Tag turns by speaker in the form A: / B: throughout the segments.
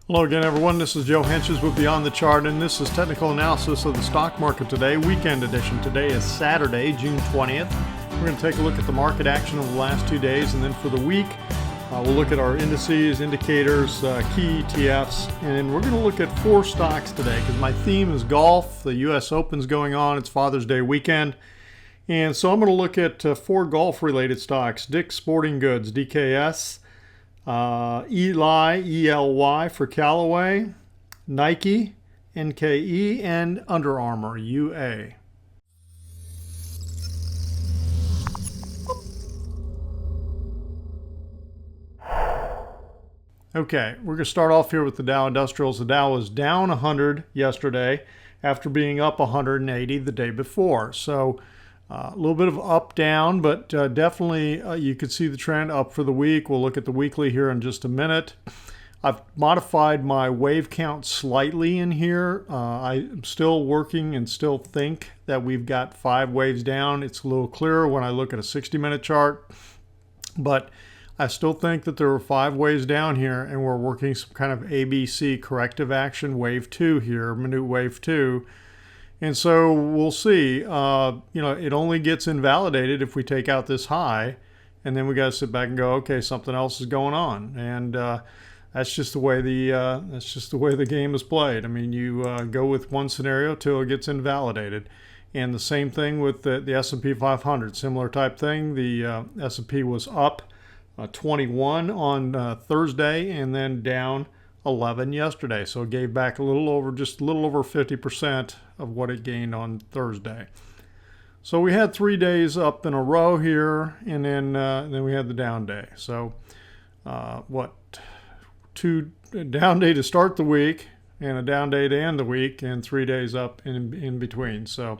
A: Hello again, everyone. This is Joe Henches with Beyond the Chart, and this is technical analysis of the stock market today, weekend edition. Today is Saturday, June 20th. We're going to take a look at the market action over the last 2 days, and then for the week, we'll look at our indices, indicators, key ETFs, and then we're going to look at 4 stocks today because my theme is golf. The U.S. Open's going on. It's Father's Day weekend. And so I'm going to look at 4 golf-related stocks: Dick's Sporting Goods, DKS, Eli, ELY for Callaway, Nike, NKE, and Under Armour, UA. Okay, we're going to start off here with the Dow Industrials. The Dow was down 100 yesterday after being up 180 the day before. So a little bit of up, down, but definitely you could see the trend up for the week. We'll look at the weekly here in just a minute. I've modified my wave count slightly in here. I'm still working and still think that we've got 5 waves down. It's a little clearer when I look at a 60-minute chart, but I still think that there are 5 waves down here, and we're working some kind of ABC corrective action, wave 2 here, minute wave 2. And so we'll see. It only gets invalidated if we take out this high, and then we got to sit back and go, okay, something else is going on, and that's just the way the game is played. I mean, you go with one scenario till it gets invalidated, and the same thing with the S&P 500. Similar type thing. The S&P was up 21 on Thursday, and then down 11 yesterday, so it gave back just a little over 50% of what it gained on Thursday. So we had 3 days up in a row here, and then we had the down day. So 2 down day to start the week, and a down day to end the week, and 3 days up in between. So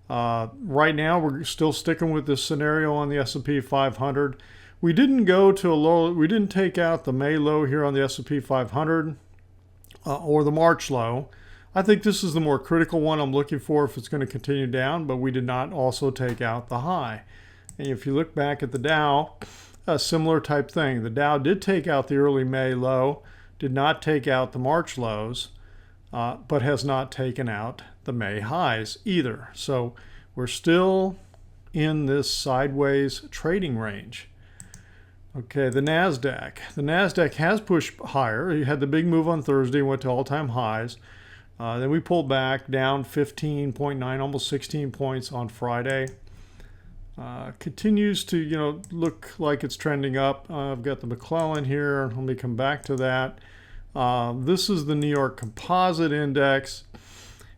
A: right now we're still sticking with this scenario on the S&P 500. We didn't go to a low. We didn't take out the May low here on the S&P 500 or the March low. I think this is the more critical one I'm looking for if it's going to continue down, but we did not also take out the high. And if you look back at the Dow, a similar type thing. The Dow did take out the early May low, did not take out the March lows, but has not taken out the May highs either. So we're still in this sideways trading range. Okay, the NASDAQ. The NASDAQ has pushed higher. It had the big move on Thursday, went to all-time highs. Then we pulled back down 15.9, almost 16 points on Friday. Continues to, look like it's trending up. I've got the McClellan here. Let me come back to that. This is the New York Composite Index,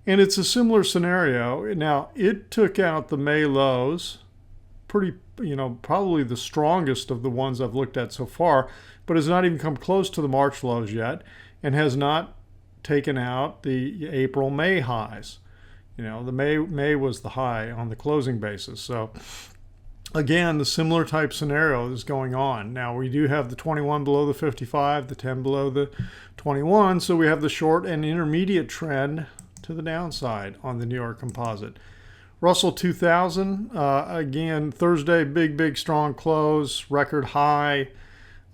A: and it's a similar scenario. Now, it took out the May lows, probably the strongest of the ones I've looked at so far, but has not even come close to the March lows yet, and has not taken out the April, May highs. The May was the high on the closing basis. So again, the similar type scenario is going on. Now we do have the 21 below the 55, the 10 below the 21, so we have the short and intermediate trend to the downside on the New York Composite. Russell 2000, again, Thursday, big, strong close, record high.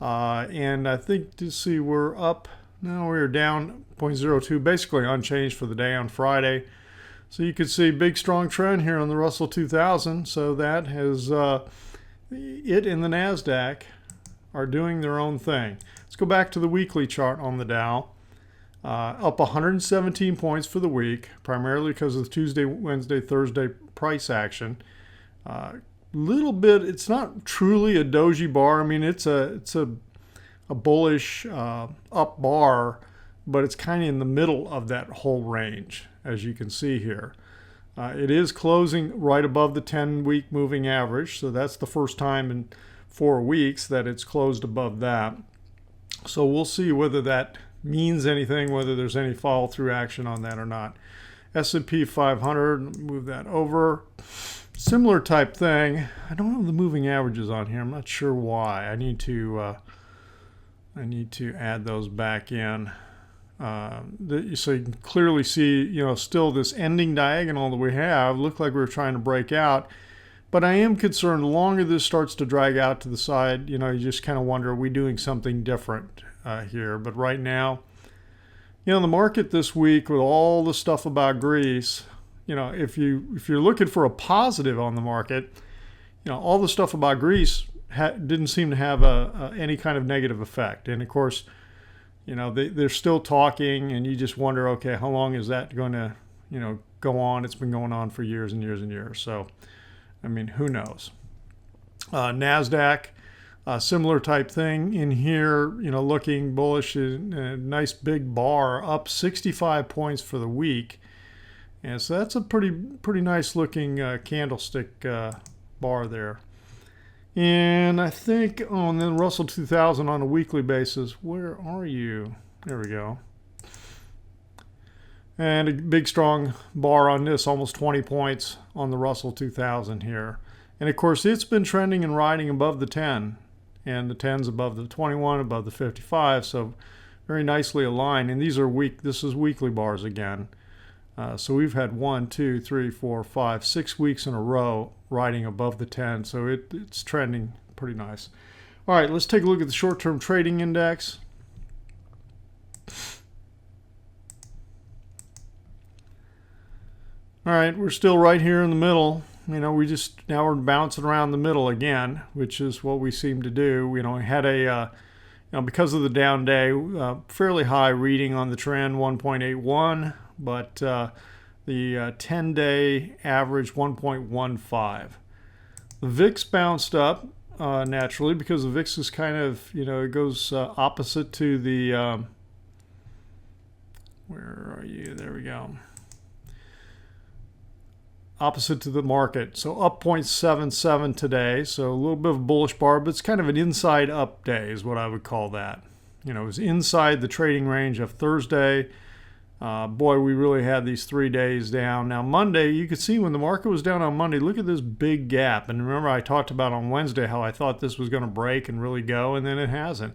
A: And I think to see we're up, no, we're down 0.02, basically unchanged for the day on Friday. So you could see big, strong trend here on the Russell 2000. So that has, it and the NASDAQ are doing their own thing. Let's go back to the weekly chart on the Dow. Up 117 points for the week, primarily because of the Tuesday, Wednesday, Thursday price action. Little bit, it's not truly a doji bar. I mean, it's a bullish up bar, but it's kind of in the middle of that whole range, as you can see here. It is closing right above the 10-week moving average, so that's the first time in 4 weeks that it's closed above that. So we'll see whether that means anything, whether there's any follow-through action on that or not. S&P 500, move that over. Similar type thing. I don't have the moving averages on here. I'm not sure why. I need to add those back in. So you can clearly see, still this ending diagonal that we have. Looked like we were trying to break out. But I am concerned the longer this starts to drag out to the side, you just kind of wonder, are we doing something different here? But right now, You know, the market this week with all the stuff about Greece, you know, if you're looking for a positive on the market, you know, all the stuff about Greece didn't seem to have any kind of negative effect. And of course, you know, they're still talking, and you just wonder, okay, how long is that going to, you know, go on? It's been going on for years and years and years. So, I mean, who knows? NASDAQ. Similar type thing in here, you know, looking bullish, a nice big bar up 65 points for the week. And so that's a pretty nice looking candlestick bar there. And I think on the Russell 2000 on a weekly basis, where are you? There we go. And a big strong bar on this, almost 20 points on the Russell 2000 here. And of course, it's been trending and riding above the 10. And the 10's above the 21, above the 55, so very nicely aligned. And these are this is weekly bars again. So we've had 1, 2, 3, 4, 5, 6 weeks in a row riding above the 10, so it's trending pretty nice. All right, let's take a look at the short-term trading index. All right, we're still right here in the middle. You know, now we're bouncing around the middle again, which is what we seem to do. You know, we had you know, because of the down day, fairly high reading on the trend, 1.81, but the 10-day average, 1.15. The VIX bounced up naturally because the VIX is kind of, you know, it goes opposite to the, where are you? There we go. Opposite to the market. So up 0.77 today. So a little bit of a bullish bar, but it's kind of an inside up day is what I would call that. You know, it was inside the trading range of Thursday. Boy, we really had these 3 days down. Now Monday, you could see when the market was down on Monday, look at this big gap. And remember I talked about on Wednesday how I thought this was going to break and really go, and then it hasn't.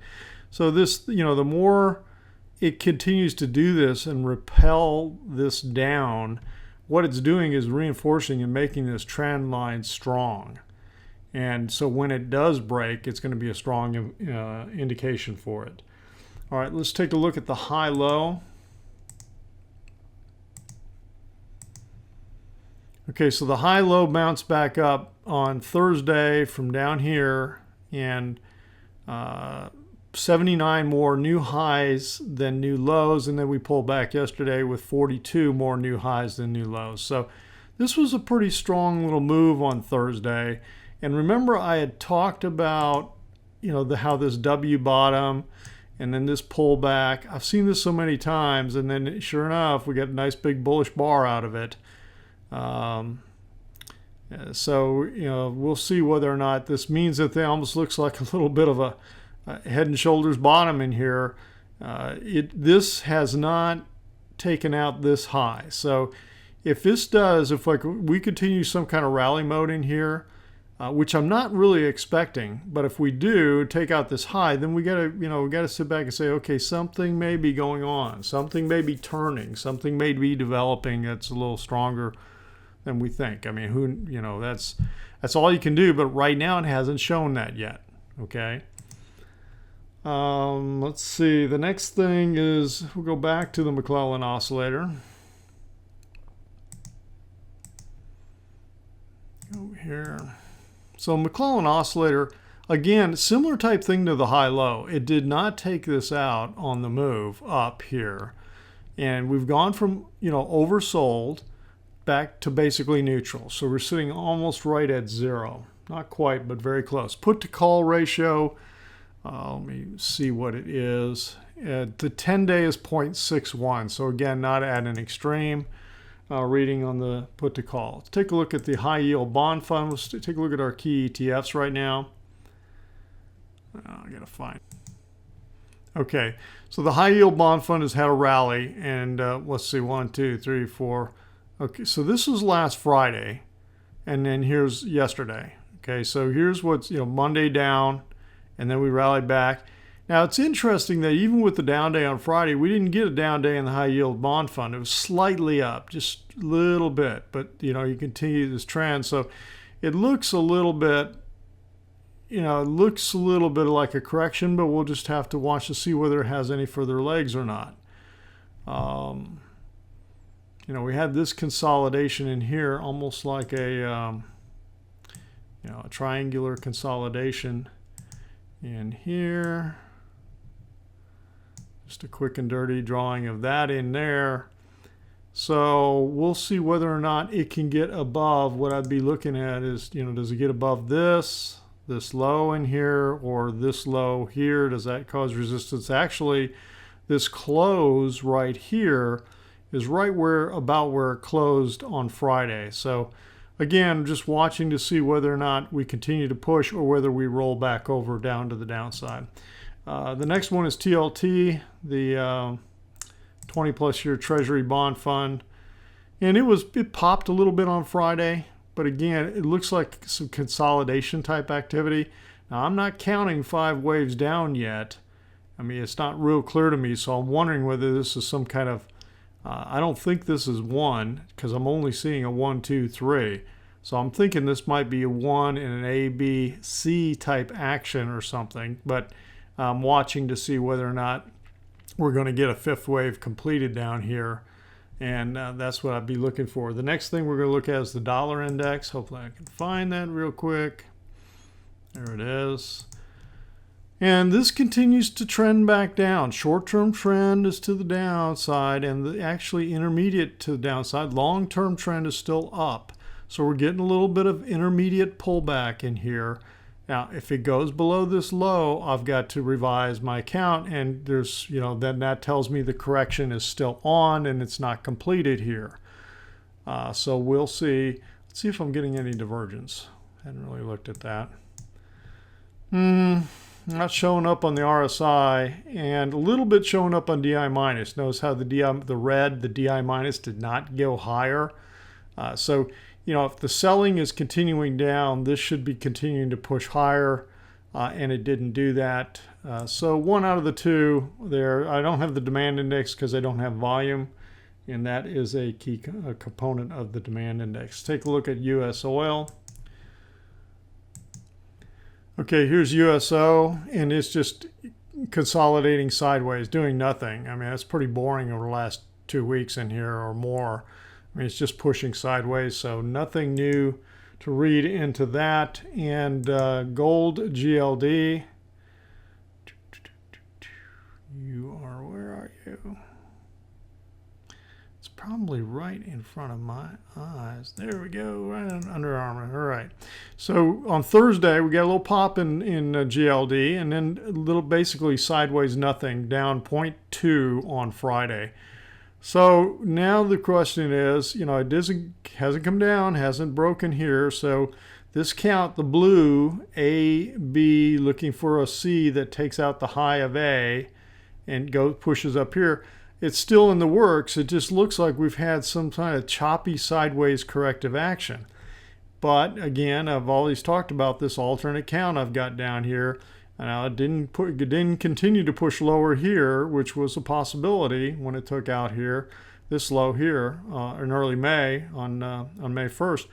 A: So this, you know, the more it continues to do this and repel this down, what it's doing is reinforcing and making this trend line strong. And so when it does break, it's going to be a strong indication for it. All right, let's take a look at the high-low. Okay, so the high-low bounced back up on Thursday from down here, and 79 more new highs than new lows, and then we pulled back yesterday with 42 more new highs than new lows. So this was a pretty strong little move on Thursday. And remember, I had talked about, you know, how this W bottom and then this pullback. I've seen this so many times, and then sure enough, we get a nice big bullish bar out of it. So, you know, we'll see whether or not this means that they almost looks like a little bit of a head and shoulders bottom in here. This has not taken out this high. So if this does, if like we continue some kind of rally mode in here, which I'm not really expecting, but if we do take out this high, then we gotta sit back and say, okay, something may be going on, something may be turning, something may be developing that's a little stronger than we think. I mean, that's all you can do, but right now it hasn't shown that yet. Okay. Let's see. The next thing is we'll go back to the McClellan oscillator. Over here. So McClellan oscillator, again, similar type thing to the high-low. It did not take this out on the move up here. And we've gone from, oversold back to basically neutral. So we're sitting almost right at zero. Not quite, but very close. Put to call ratio. Let me see what it is. The 10-day is 0.61. So again, not at an extreme reading on the put to call. Let's take a look at the high yield bond fund. Let's take a look at our key ETFs right now. I gotta find. Okay, so the high yield bond fund has had a rally, and let's see, 1, 2, 3, 4. Okay, so this was last Friday, and then here's yesterday. Okay, so here's what's Monday down. And then we rallied back. Now, it's interesting that even with the down day on Friday, we didn't get a down day in the high yield bond fund. It was slightly up, just a little bit. But, you continue this trend. So it looks a little bit, like a correction, but we'll just have to watch to see whether it has any further legs or not. You know, we had this consolidation in here, almost like a, you know, a triangular consolidation in here. Just a quick and dirty drawing of that in there. So we'll see whether or not it can get above. What I'd be looking at is, you know, does it get above this low in here, or this low here? Does that cause resistance? Actually, this close right here is right where, about where it closed on Friday. So again, just watching to see whether or not we continue to push or whether we roll back over down to the downside. The next one is TLT, the 20 plus year Treasury bond fund. And it popped a little bit on Friday, but again, it looks like some consolidation type activity. Now, I'm not counting 5 waves down yet. I mean, it's not real clear to me, so I'm wondering whether this is some kind of, I don't think this is 1, because I'm only seeing a 1, 2, 3. So I'm thinking this might be a 1 and an A, B, C type action or something, but I'm watching to see whether or not we're going to get a 5th wave completed down here, and that's what I'd be looking for. The next thing we're going to look at is the dollar index. Hopefully I can find that real quick. There it is. And this continues to trend back down. Short-term trend is to the downside, and the actually intermediate to the downside. Long-term trend is still up. So we're getting a little bit of intermediate pullback in here. Now, if it goes below this low, I've got to revise my account, and there's, you know, then that tells me the correction is still on and it's not completed here. So we'll see. Let's see if I'm getting any divergence. Hadn't really looked at that. Not showing up on the RSI, and a little bit showing up on DI minus. Notice how the DI minus did not go higher. So, you know, if the selling is continuing down, this should be continuing to push higher, and it didn't do that. So 1 out of the 2 there. I don't have the demand index because I don't have volume, and that is a key component of the demand index. Take a look at US oil. Okay, here's USO, and it's just consolidating sideways, doing nothing. I mean, that's pretty boring over the last 2 weeks in here or more. I mean, it's just pushing sideways, so nothing new to read into that. And gold GLD. Where are you? It's probably right in front of my eyes. There we go, right on Under Armour. All right. So on Thursday, we got a little pop in GLD, and then a little basically sideways nothing, down 0.2 on Friday. So now the question is, you know, it hasn't come down, hasn't broken here. So this count, the blue, A, B, looking for a C that takes out the high of A and pushes up here. It's still in the works. It just looks like we've had some kind of choppy sideways corrective action. But again, I've always talked about this alternate count I've got down here. Now it didn't continue to push lower here, which was a possibility when it took out here, this low here in early May on May 1st.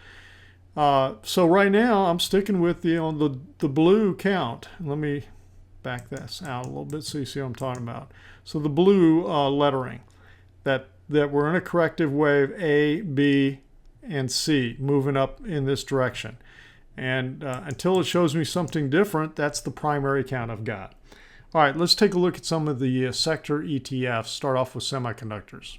A: So right now I'm sticking with the blue count. Let me back this out a little bit so you see what I'm talking about. So the blue lettering that we're in a corrective wave A, B, and C moving up in this direction. And until it shows me something different, that's the primary count I've got. All right, let's take a look at some of the sector ETFs. Start off with semiconductors.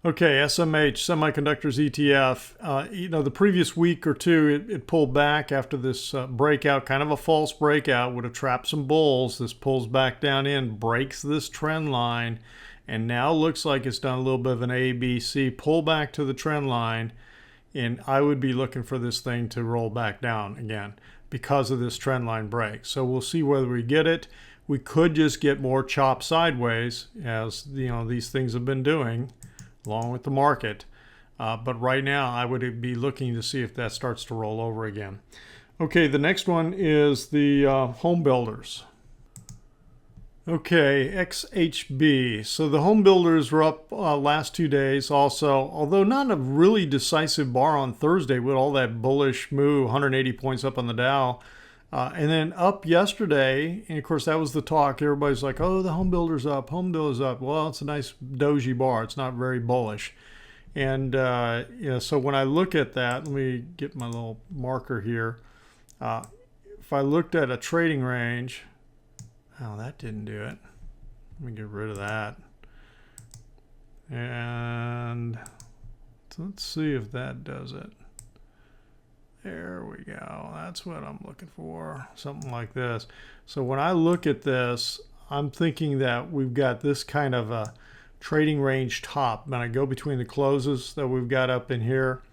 A: Okay, SMH, semiconductors ETF. You know, the previous week or two, it pulled back after this breakout, kind of a false breakout, would have trapped some bulls. This pulls back down in, breaks this trend line, and now looks like it's done a little bit of an A, B, C pullback to the trend line. And I would be looking for this thing to roll back down again because of this trend line break. So we'll see whether we get it. We could just get more chop sideways, as you know these things have been doing, along with the market. But right now, I would be looking to see if that starts to roll over again. Okay, the next one is the home builders. Okay, XHB. So the home builders were up last 2 days also, although not a really decisive bar on Thursday with all that bullish move, 180 points up on the Dow. And then up yesterday, and of course that was the talk. Everybody's like, "Oh, the home builder's up, home builder's up." Well, it's a nice doji bar. It's not very bullish. And so when I look at that, let me get my little marker here. If I looked at a trading range, oh, that didn't do it. Let me get rid of that. And let's see if that does it. There we go. That's what I'm looking for. Something like this. So when I look at this, I'm thinking that we've got this kind of a trading range top. When I go between the closes that we've got up in here,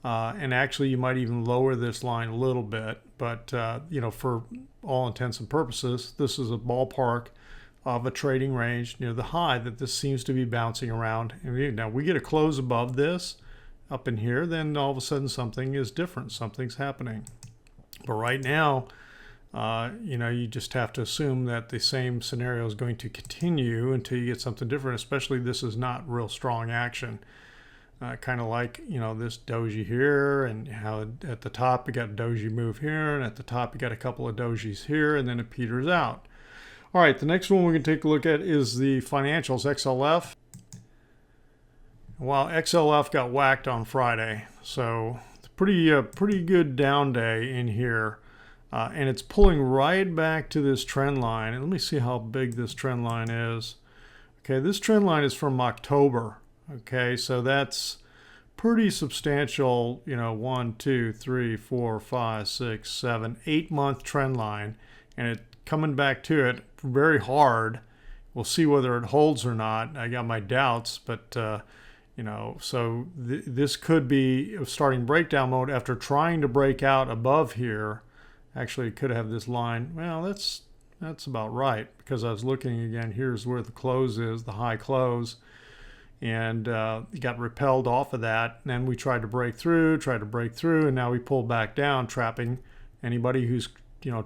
A: and actually you might even lower this line a little bit, but for all intents and purposes, this is a ballpark of a trading range near the high that this seems to be bouncing around. And now we get a close above this up in here, then all of a sudden something is different, something's happening. But right now, you just have to assume that the same scenario is going to continue until you get something different, especially this is not real strong action. Kind of like, this doji here, and how at the top you got a doji move here, and at the top you got a couple of dojis here, and then it peters out. All right, the next one we're going to take a look at is the financials, XLF. Well, XLF got whacked on Friday, so it's pretty good down day in here. And it's pulling right back to this trend line. And let me see how big this trend line is. Okay, this trend line is from October. Okay, so that's pretty substantial, 1, 2, 3, 4, 5, 6, 7, 8-month trend line. And it coming back to it very hard. We'll see whether it holds or not. I got my doubts, but so this could be starting breakdown mode after trying to break out above here. Actually, it could have this line. Well, that's about right, because I was looking again. Here's where the close is, the high close, and got repelled off of that. And then we tried to break through, and now we pulled back down, trapping anybody who's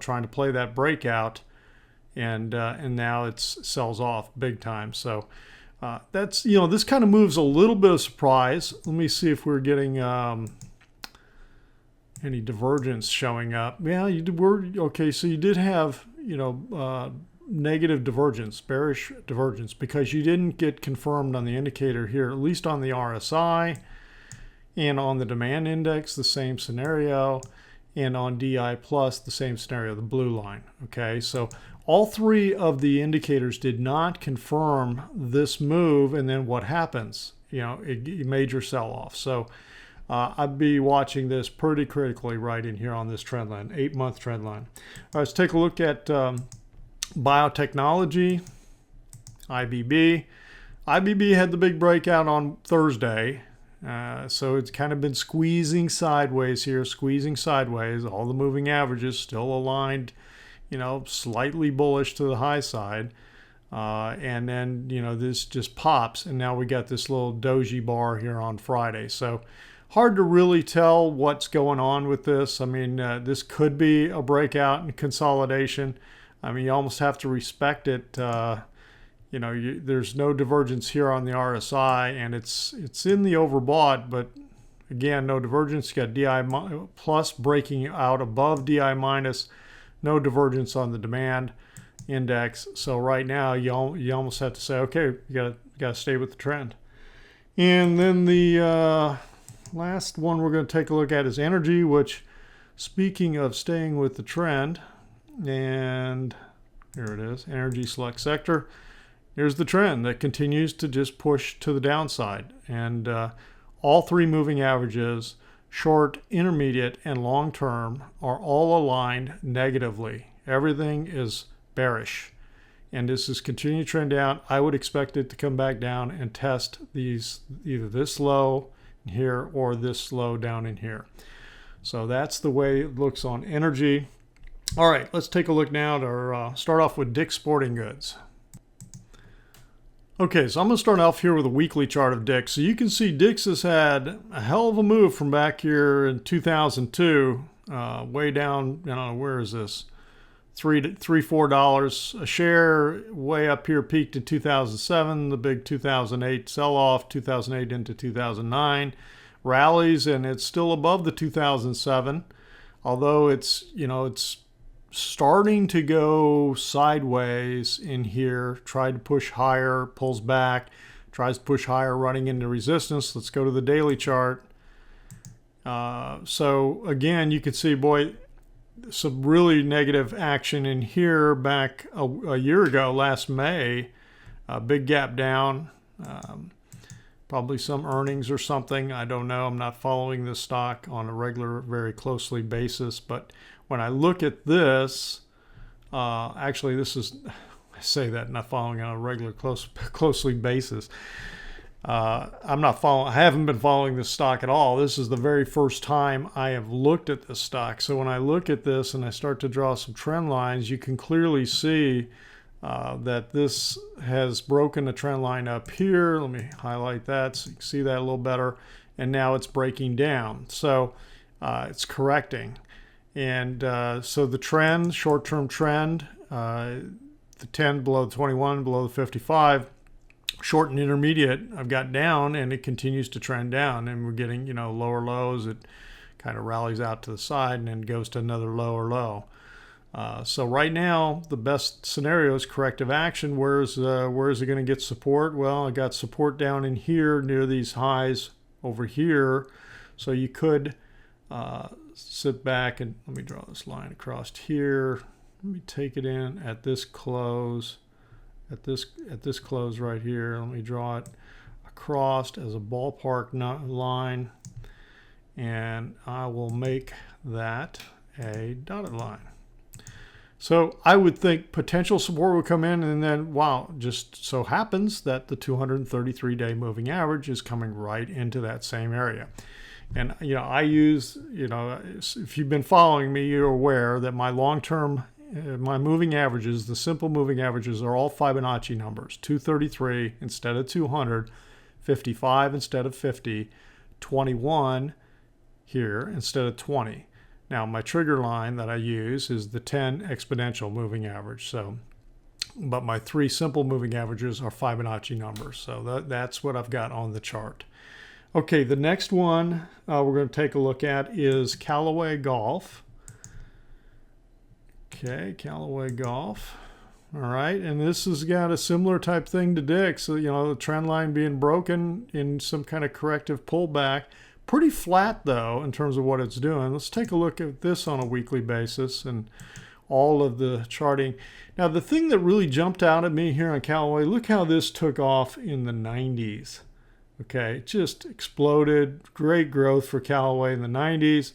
A: trying to play that breakout, and now it sells off big time. So that's this kind of moves a little bit of surprise. Let me see if we're getting any divergence showing up. Yeah, okay. So you did have negative divergence, bearish divergence, because you didn't get confirmed on the indicator here, at least on the RSI, and on the demand index, the same scenario, and on DI plus, the same scenario, the blue line. Okay, so all three of the indicators did not confirm this move, and then what happens? A major sell-off. So I'd be watching this pretty critically right in here on this trend line, 8-month trend line. All right, let's take a look at biotechnology, IBB. IBB had the big breakout on Thursday. So it's kind of been squeezing sideways here, all the moving averages still aligned, slightly bullish to the high side. And then, this just pops, and now we got this little doji bar here on Friday. So hard to really tell what's going on with this. I mean, this could be a breakout and consolidation. I mean, you almost have to respect it. There's no divergence here on the RSI, and it's in the overbought, but again, no divergence. You got DI plus breaking out above DI minus, no divergence on the demand index. So right now, you almost have to say, okay, you got to stay with the trend. And then the last one we're going to take a look at is energy, which, speaking of staying with the trend, and here it is, energy select sector. Here's the trend that continues to just push to the downside. And all three moving averages, short, intermediate, and long term, are all aligned negatively. Everything is bearish. And this is continuing to trend down. I would expect it to come back down and test these, either this low here or this low down in here. So that's the way it looks on energy. All right, let's take a look now to start off with Dick's Sporting Goods. Okay, so I'm going to start off here with a weekly chart of Dick's. So you can see Dick's has had a hell of a move from back here in 2002, way down, I don't know, where is this? $4 a share, way up here, peaked in 2007, the big 2008 sell-off, 2008 into 2009, rallies, and it's still above the 2007, although it's starting to go sideways in here, tried to push higher, pulls back, tries to push higher, running into resistance. Let's go to the daily chart. So again, you can see, boy, some really negative action in here back a year ago, last May. Big gap down. Probably some earnings or something. I don't know. I'm not following this stock on a regular, very closely basis. But when I look at this, actually, this is, I say that, not following on a regular, closely basis. I haven't been following this stock at all. This is the very first time I have looked at this stock. So when I look at this and I start to draw some trend lines, you can clearly see that this has broken a trend line up here. Let me highlight that so you can see that a little better. And now it's breaking down. So it's correcting. And so the trend, short-term trend, the 10 below the 21, below the 55, short and intermediate, I've got down, and it continues to trend down. And we're getting, lower lows. It kind of rallies out to the side and then goes to another lower low. So right now, the best scenario is corrective action. Where is it going to get support? Well, I got support down in here near these highs over here. So you could sit back and let me draw this line across here. Let me take it in at this close, at this close right here. Let me draw it across as a ballpark line, and I will make that a dotted line. So I would think potential support would come in, and then, wow, just so happens that the 233-day moving average is coming right into that same area. And, I use, if you've been following me, you're aware that my long-term, my moving averages, the simple moving averages are all Fibonacci numbers, 233 instead of 200, 55 instead of 50, 21 here instead of 20. Now, my trigger line that I use is the 10 exponential moving average. So, but my three simple moving averages are Fibonacci numbers. So that's what I've got on the chart. Okay, the next one we're going to take a look at is Callaway Golf. Okay, Callaway Golf. All right, and this has got a similar type thing to Dick's. So, the trend line being broken in some kind of corrective pullback. Pretty flat, though, in terms of what it's doing. Let's take a look at this on a weekly basis and all of the charting. Now, the thing that really jumped out at me here on Callaway, look how this took off in the 90s. Okay, it just exploded. Great growth for Callaway in the 90s.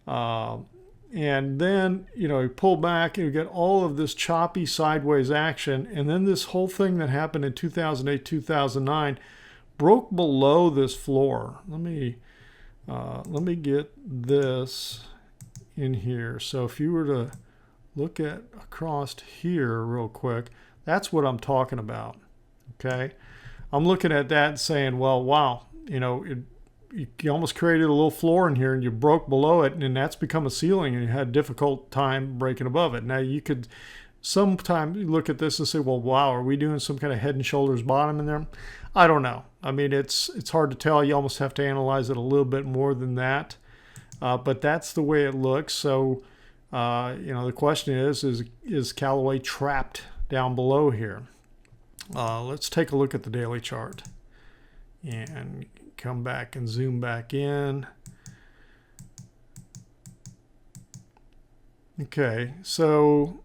A: And then, you pull back and you get all of this choppy sideways action. And then this whole thing that happened in 2008, 2009 broke below this floor. Let me get this in here. So if you were to look at across here real quick, that's what I'm talking about. Okay, I'm looking at that and saying, well, wow, you almost created a little floor in here and you broke below it, and that's become a ceiling, and you had a difficult time breaking above it. Now you could sometimes look at this and say, well, wow, are we doing some kind of head and shoulders bottom in there? I don't know. I mean, it's hard to tell. You almost have to analyze it a little bit more than that. But that's the way it looks. So, the question is Callaway trapped down below here? Let's take a look at the daily chart and come back and zoom back in. Okay, so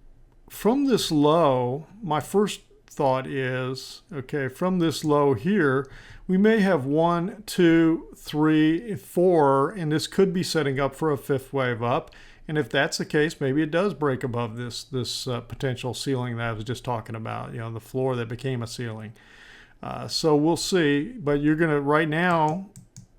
A: from this low, my first thought is, okay, from this low here, we may have 1, 2, 3, 4, and this could be setting up for a fifth wave up. And if that's the case, maybe it does break above this potential ceiling that I was just talking about, the floor that became a ceiling. So we'll see. But you're going to, right now,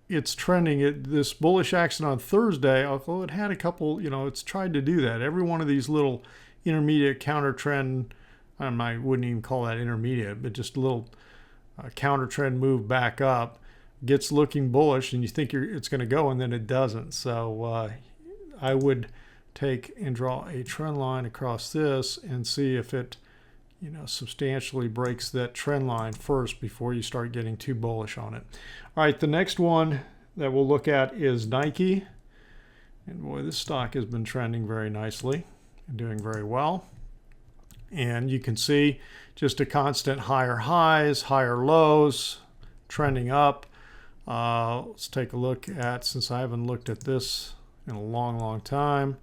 A: it's trending. This bullish action on Thursday, although it had a couple, it's tried to do that. Every one of these little intermediate counter trend, I wouldn't even call that intermediate, but just a little counter trend move back up, gets looking bullish, and you think it's going to go, and then it doesn't. So I would take and draw a trend line across this and see if it, substantially breaks that trend line first before you start getting too bullish on it. All right, the next one that we'll look at is Nike. And boy, this stock has been trending very nicely. doing very well. And you can see just a constant higher highs, higher lows, trending up. Let's take a look at, since I haven't looked at this in a long time,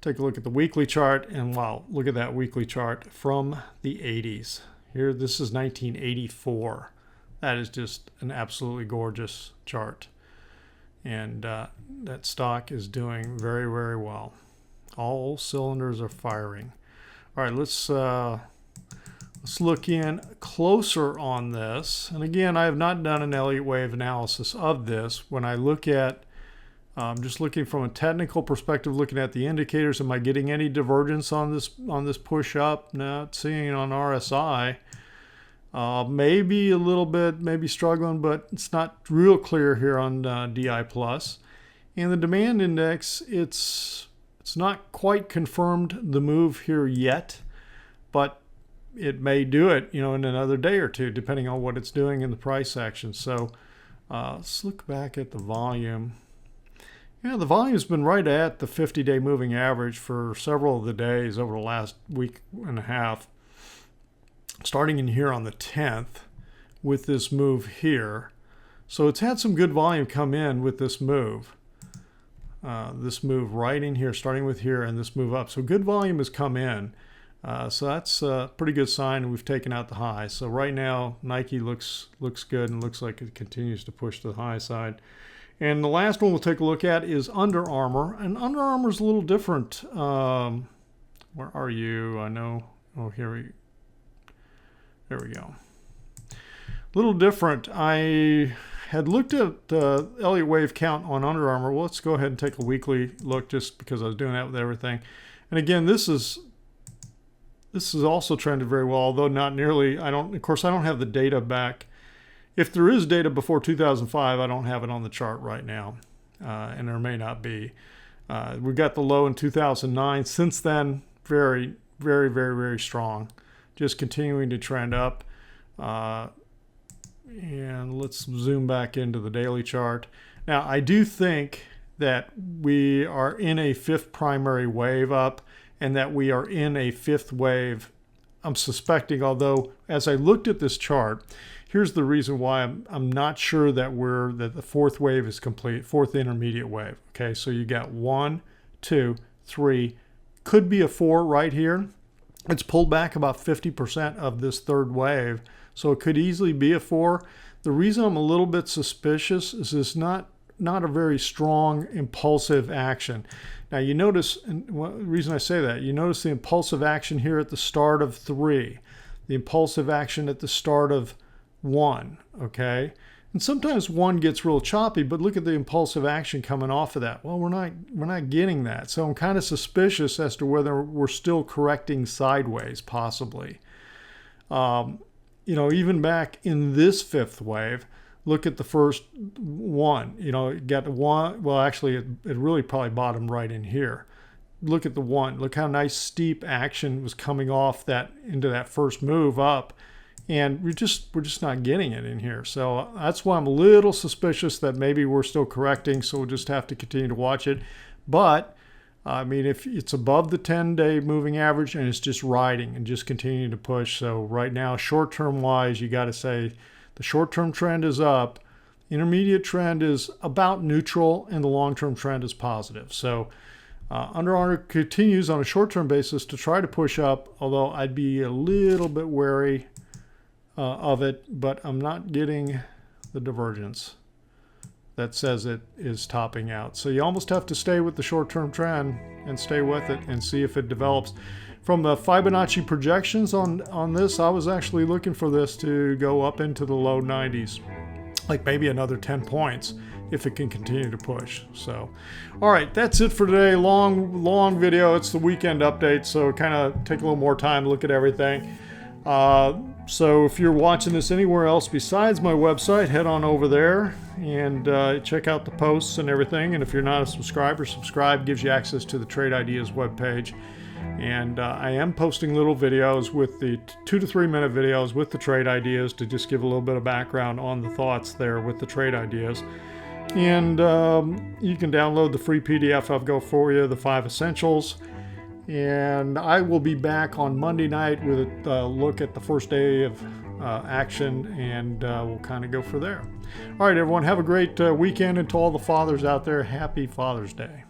A: take a look at the weekly chart, and wow, look at that weekly chart from the 80s. Here, this is 1984. That is just an absolutely gorgeous chart. And that stock is doing very well. All cylinders are firing. All right, let's look in closer on this. And again, I have not done an Elliott wave analysis of this. When I look at, just looking from a technical perspective, looking at the indicators, am I getting any divergence on this push up? Not seeing it on RSI. Maybe a little bit, maybe struggling, but it's not real clear here on DI+. And the demand index, it's not quite confirmed the move here yet, but it may do it, in another day or two, depending on what it's doing in the price action. So let's look back at the volume. Yeah, the volume's been right at the 50-day moving average for several of the days over the last week and a half. Starting in here on the 10th with this move here. So it's had some good volume come in with this move. This move right in here, starting with here, and this move up. So good volume has come in. So that's a pretty good sign, and we've taken out the high. So right now, Nike looks good and looks like it continues to push to the high side. And the last one we'll take a look at is Under Armour. And Under Armour is a little different. Where are you? I know. Oh, there we go. A little different. I had looked at the Elliott wave count on Under Armour. Well, let's go ahead and take a weekly look just because I was doing that with everything. And again, this is also trended very well, although not nearly. Of course, I don't have the data back. If there is data before 2005, I don't have it on the chart right now, and there may not be. We got the low in 2009. Since then, very strong. Just continuing to trend up. And let's zoom back into the daily chart. Now, I do think that we are in a fifth primary wave up, and that we are in a fifth wave. I'm suspecting, although as I looked at this chart, here's the reason why I'm not sure that the fourth wave is complete, fourth intermediate wave. Okay, so you got 1, 2, 3, could be a 4 right here. It's pulled back about 50% of this third wave, so it could easily be a 4. The reason I'm a little bit suspicious is it's not a very strong impulsive action. Now you notice, and the reason I say that, you notice the impulsive action here at the start of 3, the impulsive action at the start of 1, okay? And sometimes 1 gets real choppy, but look at the impulsive action coming off of that. Well, we're not getting that. So I'm kind of suspicious as to whether we're still correcting sideways, possibly. Even back in this fifth wave, look at the first one. It got one. Well, actually, it really probably bottomed right in here. Look at the one. Look how nice steep action was coming off that into that first move up. And we're just not getting it in here. So that's why I'm a little suspicious that maybe we're still correcting. So we'll just have to continue to watch it. But I mean, if it's above the 10-day moving average and it's just riding and just continuing to push. So right now, short-term wise, you got to say the short-term trend is up. Intermediate trend is about neutral, and the long-term trend is positive. So Under Armour continues on a short-term basis to try to push up, although I'd be a little bit wary of it, but I'm not getting the divergence that says it is topping out. So you almost have to stay with the short-term trend and stay with it and see if it develops. From the Fibonacci projections on this, I was actually looking for this to go up into the low 90s, like maybe another 10 points if it can continue to push. So, all right, that's it for today. Long video. It's the weekend update, so kind of take a little more time to look at everything. So if you're watching this anywhere else besides my website, head on over there and check out the posts and everything. And if you're not a subscriber, subscribe. Gives you access to the Trade Ideas webpage. And I am posting little videos with the 2 to 3 minute videos with the trade ideas to just give a little bit of background on the thoughts there with the trade ideas. And you can download the free PDF I've got for you, the 5 Essentials. And I will be back on Monday night with a look at the first day of action, and we'll kind of go for there. All right, everyone, have a great weekend. And to all the fathers out there, happy Father's Day.